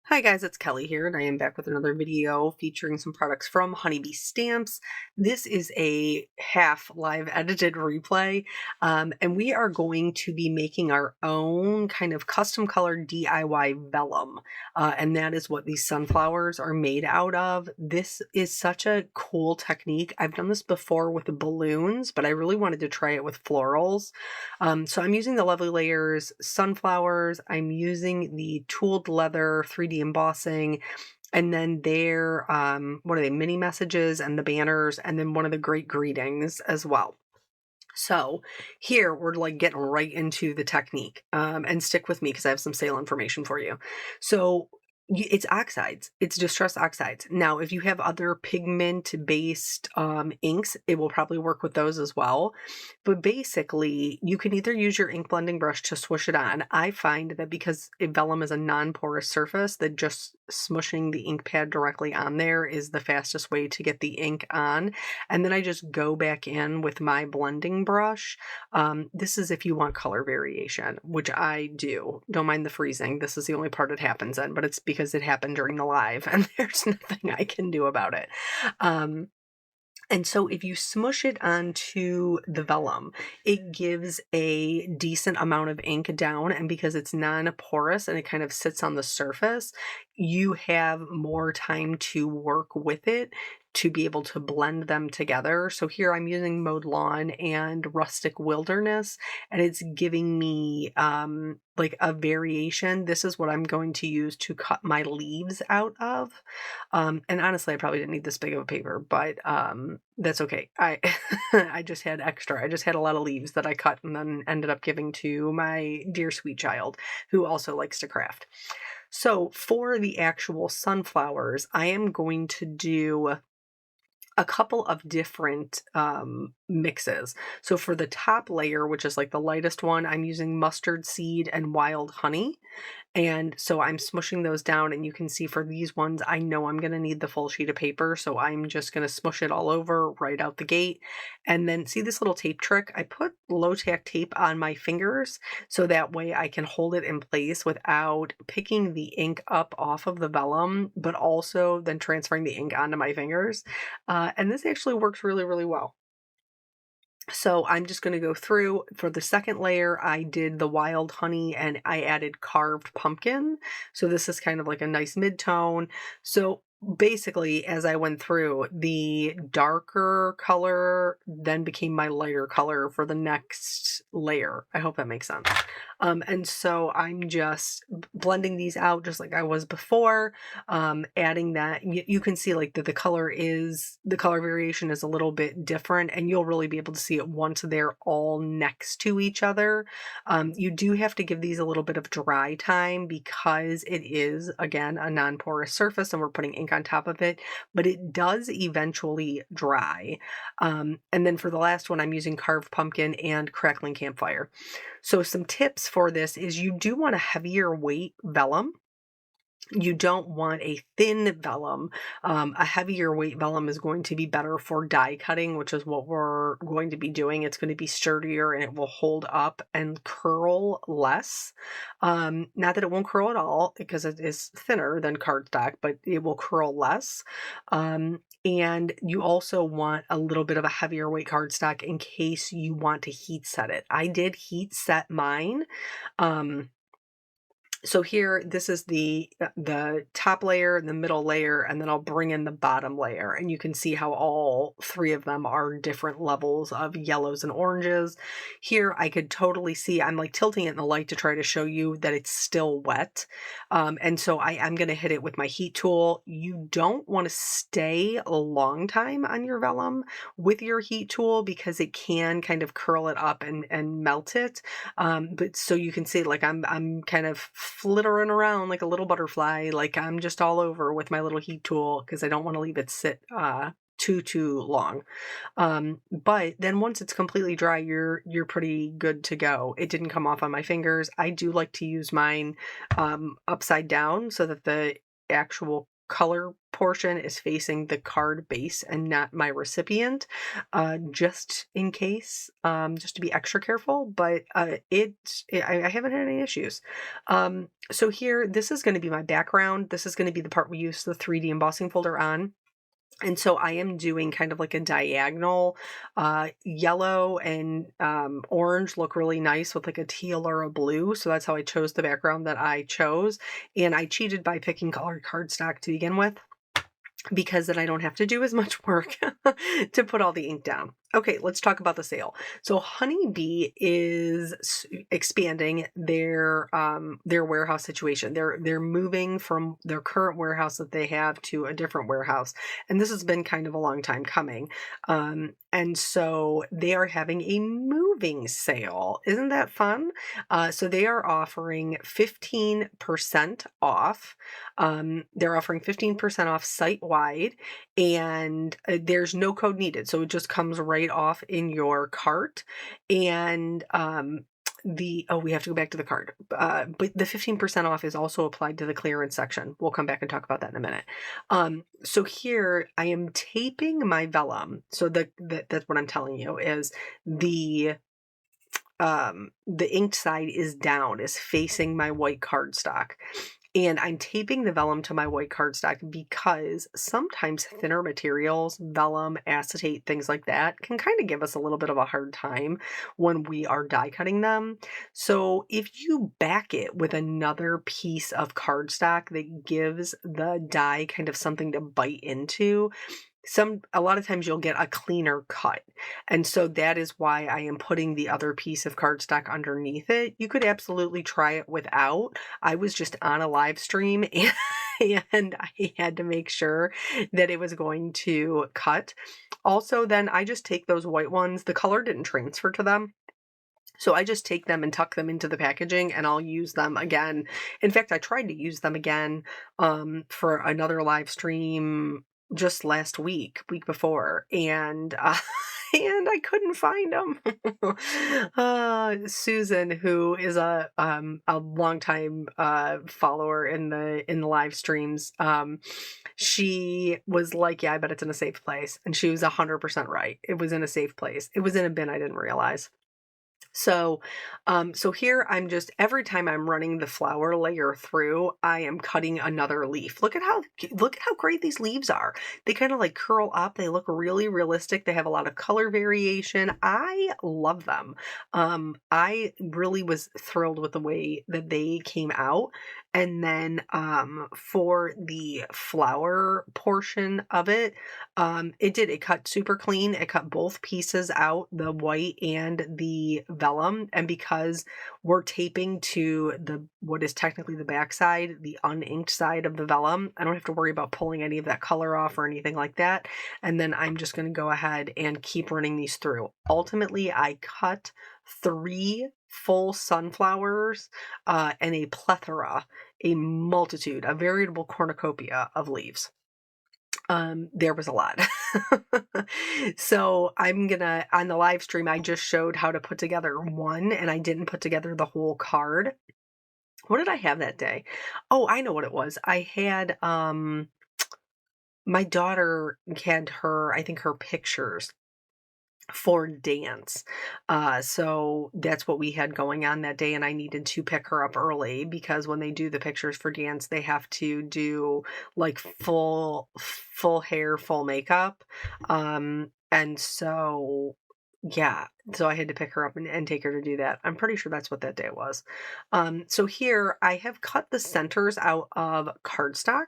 Hi guys, it's Kelly here, and I am back with another video featuring some products from Honeybee Stamps. This is a half live edited replay, and we are going to be making our own kind of custom colored DIY vellum, and that is what these sunflowers are made out of. This is such a cool technique. I've done this before with balloons, but I really wanted to try it with florals. So I'm using the Lovely Layers sunflowers. I'm using the tooled leather 3D embossing, and then their what are they, mini messages and the banners, and then one of the great greetings as well. So here we're like getting right into the technique, and stick with me because I have some sale information for you. So it's oxides. It's distress oxides. Now, if you have other pigment-based inks, it will probably work with those as well. But basically, you can either use your ink blending brush to swoosh it on. I find that because vellum is a non-porous surface, that just smushing the ink pad directly on there is the fastest way to get the ink on. And then I just go back in with my blending brush. This is if you want color variation, which I do. Don't mind the freezing. This is the only part it happens in, but it's because it happened during the live and there's nothing I can do about it. And so if you smush it onto the vellum, it gives a decent amount of ink down. And because it's non-porous and it kind of sits on the surface, you have more time to work with it to be able to blend them together. So here I'm using Mowed Lawn and Rustic Wilderness, and it's giving me like a variation. This is what I'm going to use to cut my leaves out of. And honestly, I probably didn't need this big of a paper, but that's okay. I I just had extra. I just had a lot of leaves that I cut and then ended up giving to my dear sweet child, who also likes to craft. So for the actual sunflowers, I am going to do a couple of different mixes. So for the top layer, which is like the lightest one, I'm using mustard seed and wild honey. And so I'm smushing those down, and you can see for these ones, I know I'm going to need the full sheet of paper. So I'm just going to smush it all over right out the gate. And then see this little tape trick? I put low tack tape on my fingers so that way I can hold it in place without picking the ink up off of the vellum, but also then transferring the ink onto my fingers. And this actually works really, really well. So I'm just going to go through. For the second layer, I did the wild honey and I added carved pumpkin. So this is kind of like a nice mid-tone. So basically, as I went through, the darker color then became my lighter color for the next layer. I hope that makes sense. And so I'm just blending these out just like I was before, adding that. You can see like the color variation is a little bit different, and you'll really be able to see it once they're all next to each other. You do have to give these a little bit of dry time because it is, again, a non-porous surface and we're putting ink on top of it, but it does eventually dry. And then for the last one, I'm using carved pumpkin and crackling campfire. So some tips for this is you do want a heavier weight vellum. You don't want a thin vellum. A heavier weight vellum is going to be better for die cutting, which is what we're going to be doing. It's going to be sturdier and it will hold up and curl less. Not that it won't curl at all because it is thinner than cardstock, but it will curl less. And you also want a little bit of a heavier weight cardstock in case you want to heat set it. I did heat set mine. So here, this is the top layer, the middle layer, and then I'll bring in the bottom layer. And you can see how all three of them are different levels of yellows and oranges. Here, I could totally see, I'm like tilting it in the light to try to show you that it's still wet. And so I'm going to hit it with my heat tool. You don't want to stay a long time on your vellum with your heat tool because it can kind of curl it up and melt it. But so you can see, like I'm kind of flittering around like a little butterfly, like I'm just all over with my little heat tool because I don't want to leave it sit too long. But then once it's completely dry, you're pretty good to go. It didn't come off on my fingers. I do like to use mine upside down so that the actual color portion is facing the card base and not my recipient, just in case, just to be extra careful. But I haven't had any issues. So here, this is going to be my background. This is going to be the part we use the 3D embossing folder on. And so I am doing kind of like a diagonal. Yellow and orange look really nice with like a teal or a blue. So that's how I chose the background that I chose. And I cheated by picking colored cardstock to begin with, because then I don't have to do as much work to put all the ink down. Okay, let's talk about the sale. So Honeybee is expanding their warehouse situation. They're moving from their current warehouse that they have to a different warehouse, and this has been kind of a long time coming. And so they are having a moving sale. Isn't that fun? So they are offering 15% off. They're offering 15% off site wide, and there's no code needed. So it just comes right off in your cart. And we have to go back to the card. But the 15% off is also applied to the clearance section. We'll come back and talk about that in a minute. So here I am taping my vellum. So that's what I'm telling you is the inked side is down, is facing my white cardstock. And I'm taping the vellum to my white cardstock because sometimes thinner materials, vellum, acetate, things like that, can kind of give us a little bit of a hard time when we are die cutting them. So if you back it with another piece of cardstock that gives the die kind of something to bite into, a lot of times you'll get a cleaner cut. And so that is why I am putting the other piece of cardstock underneath it. You could absolutely try it without. I was just on a live stream and I had to make sure that it was going to cut. Also, then I just take those white ones. The color didn't transfer to them. So I just take them and tuck them into the packaging, and I'll use them again. In fact, I tried to use them again for another live stream just last week before, and and I couldn't find them. Susan, who is a longtime follower in the live streams, she was like, "Yeah, I bet it's in a safe place," and she was 100% right. It was in a safe place. It was in a bin I didn't realize. So, so here I'm just, every time I'm running the flower layer through, I am cutting another leaf. Look at how great these leaves are. They kind of like curl up. They look really realistic. They have a lot of color variation. I love them. I really was thrilled with the way that they came out. And then, for the flower portion of it, it cut super clean. It cut both pieces out, the white and the vellum. And because we're taping to what is technically the back side, the uninked side of the vellum, I don't have to worry about pulling any of that color off or anything like that. And then I'm just going to go ahead and keep running these through. Ultimately, I cut 3 full sunflowers and a plethora, a multitude, a veritable cornucopia of leaves. There was a lot. So I'm gonna, on the live stream, I just showed how to put together one, and I didn't put together the whole card. What did I have that day? Oh, I know what it was. I had, my daughter had I think her pictures for dance. So that's what we had going on that day, and I needed to pick her up early because when they do the pictures for dance, they have to do like full hair, full makeup. And so yeah, so I had to pick her up and take her to do that. I'm pretty sure that's what that day was. So here I have cut the centers out of cardstock,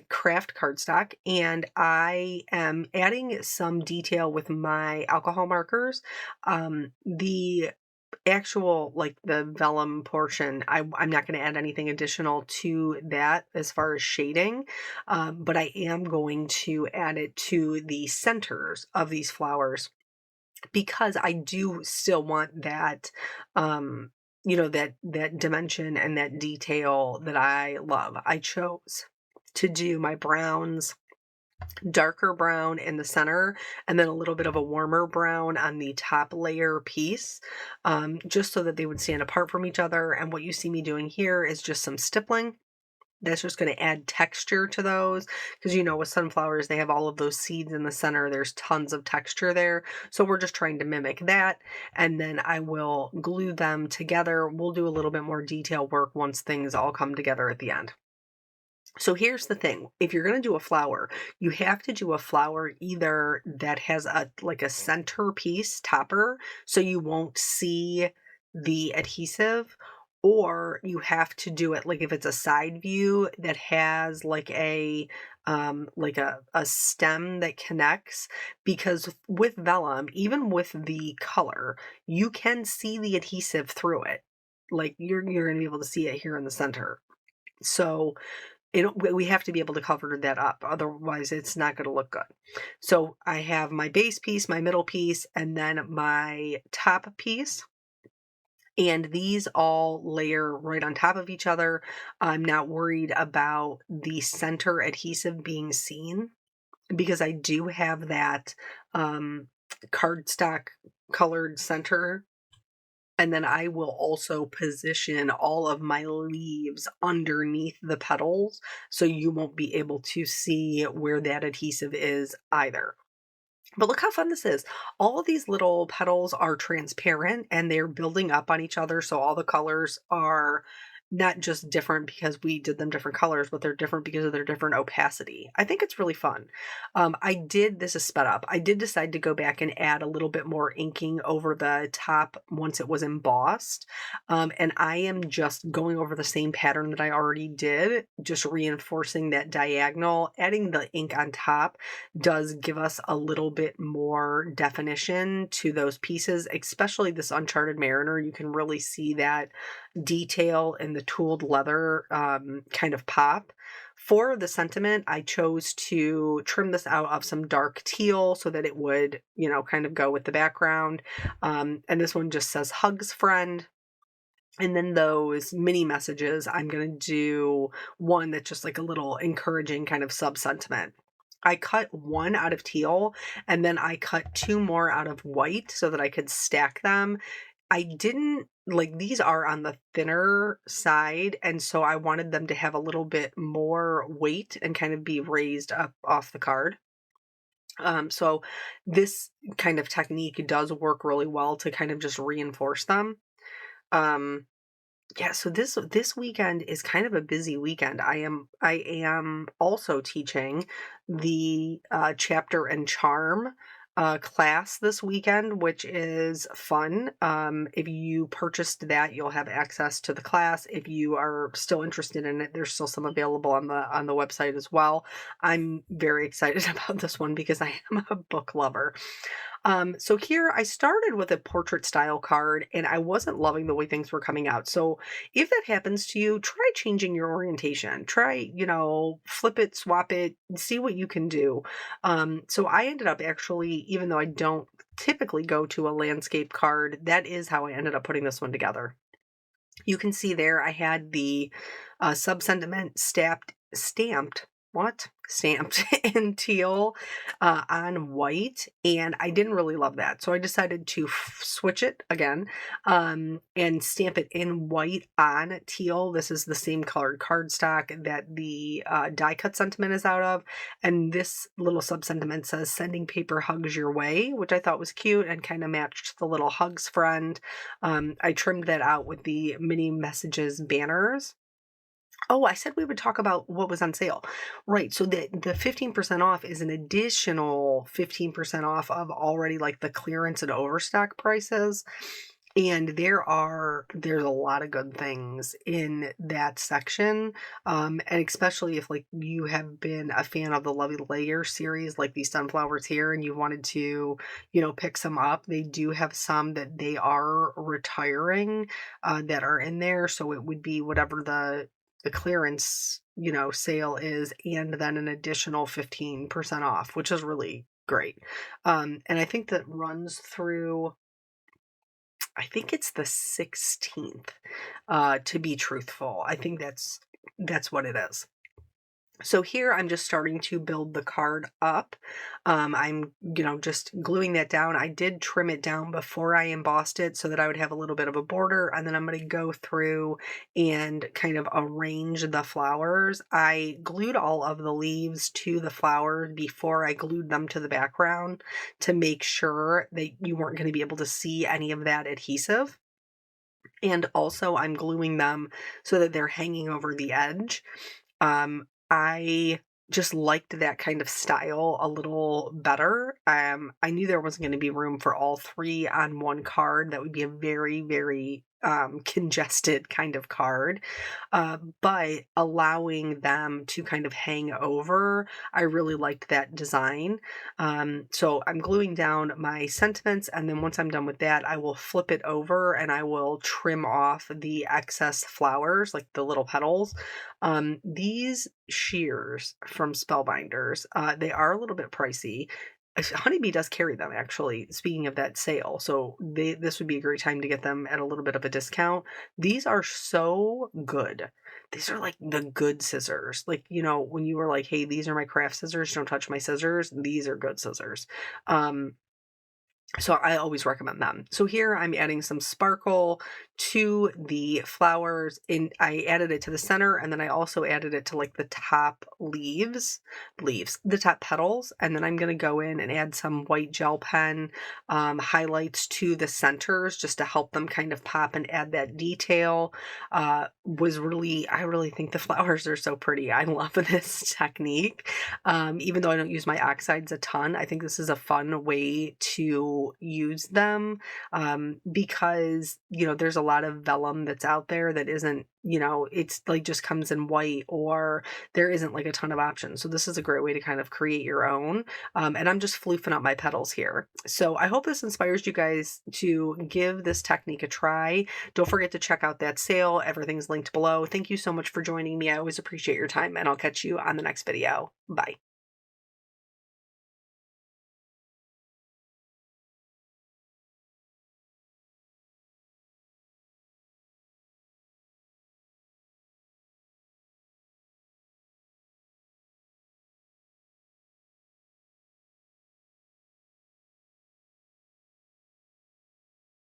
craft cardstock, and I am adding some detail with my alcohol markers. The actual, like the vellum portion, I'm not going to add anything additional to that as far as shading, but I am going to add it to the centers of these flowers, because I do still want that, that dimension and that detail that I love. I chose to do my browns, darker brown in the center, and then a little bit of a warmer brown on the top layer piece, just so that they would stand apart from each other. And what you see me doing here is just some stippling. That's just going to add texture to those because, with sunflowers, they have all of those seeds in the center. There's tons of texture there. So we're just trying to mimic that. And then I will glue them together. We'll do a little bit more detail work once things all come together at the end. So here's the thing. If you're going to do a flower, you have to do a flower either that has a centerpiece topper so you won't see the adhesive, or you have to do it like if it's a side view that has like a stem that connects, because with vellum, even with the color, you can see the adhesive through it. Like you're going to be able to see it here in the center. So we have to be able to cover that up. Otherwise, it's not going to look good. So I have my base piece, my middle piece, and then my top piece. And these all layer right on top of each other. I'm not worried about the center adhesive being seen because I do have that cardstock colored center. And then I will also position all of my leaves underneath the petals so you won't be able to see where that adhesive is either. But look how fun this is. All of these little petals are transparent and they're building up on each other. So all the colors are not just different because we did them different colors, but they're different because of their different opacity. I think it's really fun. This is sped up. I did decide to go back and add a little bit more inking over the top once it was embossed. And I am just going over the same pattern that I already did, just reinforcing that diagonal. Adding the ink on top does give us a little bit more definition to those pieces, especially this Uncharted Mariner. You can really see that detail in the tooled leather kind of pop. For the sentiment, I chose to trim this out of some dark teal so that it would, kind of go with the background. And this one just says hugs friend. And then those mini messages, I'm going to do one that's just like a little encouraging kind of sub sentiment. I cut one out of teal and then I cut two more out of white so that I could stack them. I didn't like these are on the thinner side, and so I wanted them to have a little bit more weight and kind of be raised up off the card. So this kind of technique does work really well to kind of just reinforce them. Um, yeah, so this weekend is kind of a busy weekend. I am also teaching the chapter and charm class this weekend, which is fun. If you purchased that, you'll have access to the class. If you are still interested in it, there's still some available on the website as well. I'm very excited about this one because I am a book lover. So here I started with a portrait style card and I wasn't loving the way things were coming out. So if that happens to you, try changing your orientation. Try, flip it, swap it, see what you can do. So I ended up actually, even though I don't typically go to a landscape card, that is how I ended up putting this one together. You can see there I had the sub-sentiment stamped in teal on white, and I didn't really love that. So I decided to switch it again and stamp it in white on teal. This is the same colored cardstock that the die cut sentiment is out of. And this little sub-sentiment says, sending paper hugs your way, which I thought was cute and kind of matched the little hugs friend. I trimmed that out with the mini messages banners. Oh, I said we would talk about what was on sale. Right. So the 15% off is an additional 15% off of already like the clearance and overstock prices. And there's a lot of good things in that section. And especially if like you have been a fan of the Lovey Layer series, like these sunflowers here, and you wanted to, pick some up, they do have some that they are retiring that are in there. So it would be whatever the clearance, sale is, and then an additional 15% off, which is really great. And I think that runs through, I think it's the 16th, to be truthful. I think that's what it is. So here I'm just starting to build the card up. I'm, just gluing that down. I did trim it down before I embossed it so that I would have a little bit of a border, and then I'm going to go through and kind of arrange the flowers. I glued all of the leaves to the flowers before I glued them to the background to make sure that you weren't going to be able to see any of that adhesive. And also I'm gluing them so that they're hanging over the edge. I just liked that kind of style a little better. I knew there wasn't going to be room for all three on one card. That would be a very, very congested kind of card. But allowing them to kind of hang over, I really liked that design. So I'm gluing down my sentiments, and then once I'm done with that, I will flip it over and I will trim off the excess flowers, like the little petals. These shears from Spellbinders, they are a little bit pricey. Honeybee does carry them, actually, speaking of that sale, so this would be a great time to get them at a little bit of a discount. These are so good. These are like the good scissors. Like, when you were like, "Hey, these are my craft scissors, don't touch my scissors," these are good scissors. So I always recommend them. So here I'm adding some sparkle to the flowers, and I added it to the center, and then I also added it to like the top the top petals, and then I'm going to go in and add some white gel pen highlights to the centers just to help them kind of pop and add that detail. I really think the flowers are so pretty. I love this technique. Even though I don't use my oxides a ton, I think this is a fun way to use them, because there's a lot of vellum that's out there that isn't, it's like just comes in white, or there isn't like a ton of options. So this is a great way to kind of create your own. And I'm just floofing up my petals here. So I hope this inspires you guys to give this technique a try. Don't forget to check out that sale. Everything's linked below. Thank you so much for joining me. I always appreciate your time, and I'll catch you on the next video. Bye.